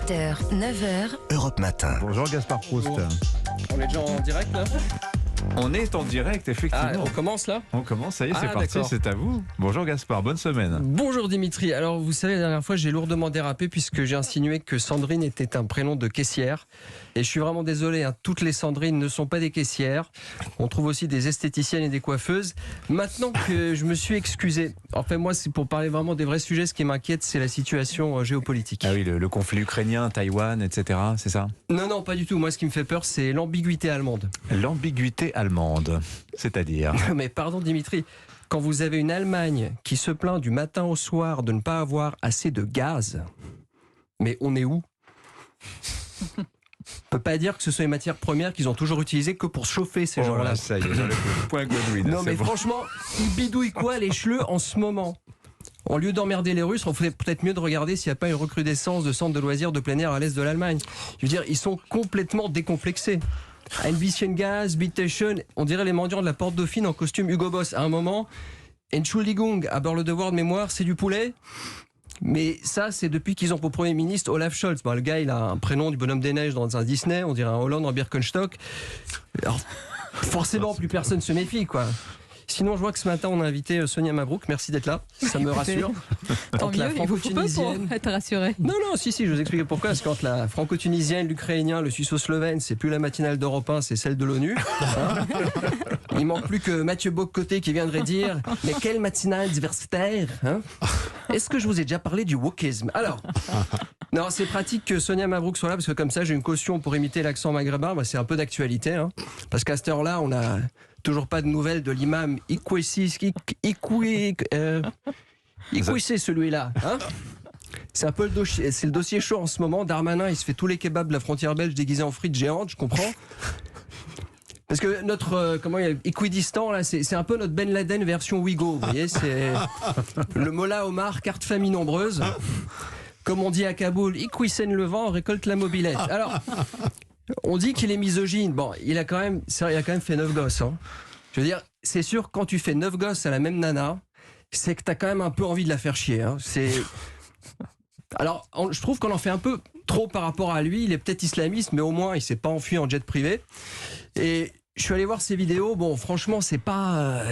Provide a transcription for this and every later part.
8h, 9h, Europe Matin. Bonjour Gaspard Proust. On est déjà en direct là? On est en direct, effectivement. On commence là? On commence, ça y est, c'est parti, d'accord. c'est à vous. Bonjour Gaspard, bonne semaine. Bonjour Dimitri. Alors vous savez, la dernière fois j'ai lourdement dérapé puisque j'ai insinué que Sandrine était un prénom de caissière. Et je suis vraiment désolé, hein, toutes les Sandrines ne sont pas des caissières. On trouve aussi des esthéticiennes et des coiffeuses. Maintenant que je me suis excusé, en fait moi c'est pour parler vraiment des vrais sujets, ce qui m'inquiète c'est la situation géopolitique. Ah oui, le conflit ukrainien, Taïwan, etc., c'est ça? Non, pas du tout. Moi ce qui me fait peur c'est l'ambiguïté allemande. L'ambiguïté allemande, c'est-à-dire? Mais pardon Dimitri, quand vous avez une Allemagne qui se plaint du matin au soir de ne pas avoir assez de gaz, mais on est où? On peut pas dire que ce sont les matières premières qu'ils ont toujours utilisées que pour se chauffer ces gens-là. Là, ça y est, j'enlève le point Godwin. Non c'est mais bon. franchement, ils bidouillent quoi les chleux en ce moment? Au lieu d'emmerder les Russes, on ferait peut-être mieux de regarder s'il n'y a pas une recrudescence de centres de loisirs de plein air à l'est de l'Allemagne. Je veux dire, ils sont complètement décomplexés. Ein bisschen Gas, bitte schön, on dirait les mendiants de la Porte Dauphine en costume Hugo Boss. À un moment, Entschuldigung, à bord le devoir de mémoire, c'est du poulet? Mais ça, c'est depuis qu'ils ont pour Premier ministre Olaf Scholz. Bon, le gars, il a un prénom du bonhomme des neiges dans un Disney, on dirait un Hollande en Birkenstock. Alors, forcément, plus personne se méfie, quoi. Sinon, je vois que ce matin, on a invité Sonia Mabrouk. Merci d'être là, ça me rassure. Tant Entre la mieux, il vous faut peu pour franco-tunisienne... être rassuré. Non, si, je vais vous expliquer pourquoi. Parce qu'entre la franco-tunisienne, l'ukrainien, le suisse-slovène, c'est plus la matinale d'Europe 1, c'est celle de l'ONU. Hein, il manque plus que Mathieu Bock-Côté qui viendrait dire « Mais quelle matinale diversitaire hein ?» Est-ce que je vous ai déjà parlé du wokisme? Alors, non, c'est pratique que Sonia Mabrouk soit là, parce que comme ça, j'ai une caution pour imiter l'accent maghrébin. Bah, c'est un peu d'actualité. Hein, parce qu'à cette heure-là, on a toujours pas de nouvelles de l'imam Ikwesi, c'est celui-là. Hein, c'est un peu le dossier chaud en ce moment. Darmanin, il se fait tous les kebabs de la frontière belge déguisés en frites géantes, je comprends. Parce que notre Équidistan, là, c'est un peu notre Ben Laden version Ouigo. Vous voyez, c'est le Mollah Omar, carte famille nombreuse. Comme on dit à Kaboul, Iquisen le vent, récolte la mobilette. Alors, on dit qu'il est misogyne. Bon, il a quand même fait 9 gosses. Hein. Je veux dire, c'est sûr, quand tu fais 9 gosses à la même nana, c'est que t'as quand même un peu envie de la faire chier. Hein. Alors, je trouve qu'on en fait un peu trop par rapport à lui. Il est peut-être islamiste, mais au moins, il s'est pas enfui en jet privé. Et je suis allé voir ses vidéos. Bon, franchement, c'est pas...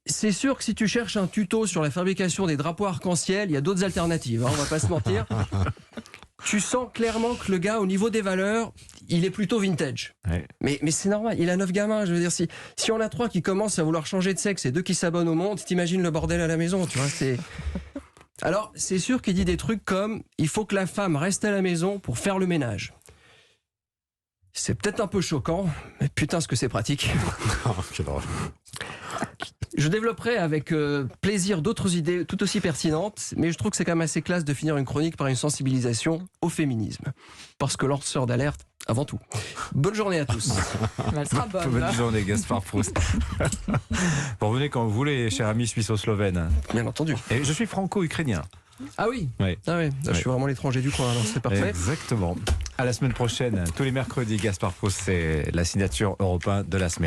C'est sûr que si tu cherches un tuto sur la fabrication des drapeaux arc-en-ciel, il y a d'autres alternatives, hein, on va pas se mentir. Tu sens clairement que le gars, au niveau des valeurs, il est plutôt vintage. Ouais. Mais c'est normal, il a 9 gamins. Je veux dire, si on a 3 qui commencent à vouloir changer de sexe et 2 qui s'abonnent au monde, t'imagines le bordel à la maison, tu vois, c'est... Alors, c'est sûr qu'il dit des trucs comme « il faut que la femme reste à la maison pour faire le ménage ». C'est peut-être un peu choquant, mais putain ce que c'est pratique. Je développerai avec plaisir d'autres idées tout aussi pertinentes, mais je trouve que c'est quand même assez classe de finir une chronique par une sensibilisation au féminisme. Parce que lanceur d'alerte, avant tout. Bonne journée à tous. Elle sera bonne. Bonne journée Gaspard Proust. Vous revenez quand vous voulez, cher ami suisse-slovène. Bien entendu. Et je suis franco-ukrainien. Ah oui, Ouais. ah oui. Je suis vraiment l'étranger du coin, alors c'est parfait. Exactement. À la semaine prochaine, tous les mercredis, Gaspard Proust, c'est la signature Europe 1 de la semaine.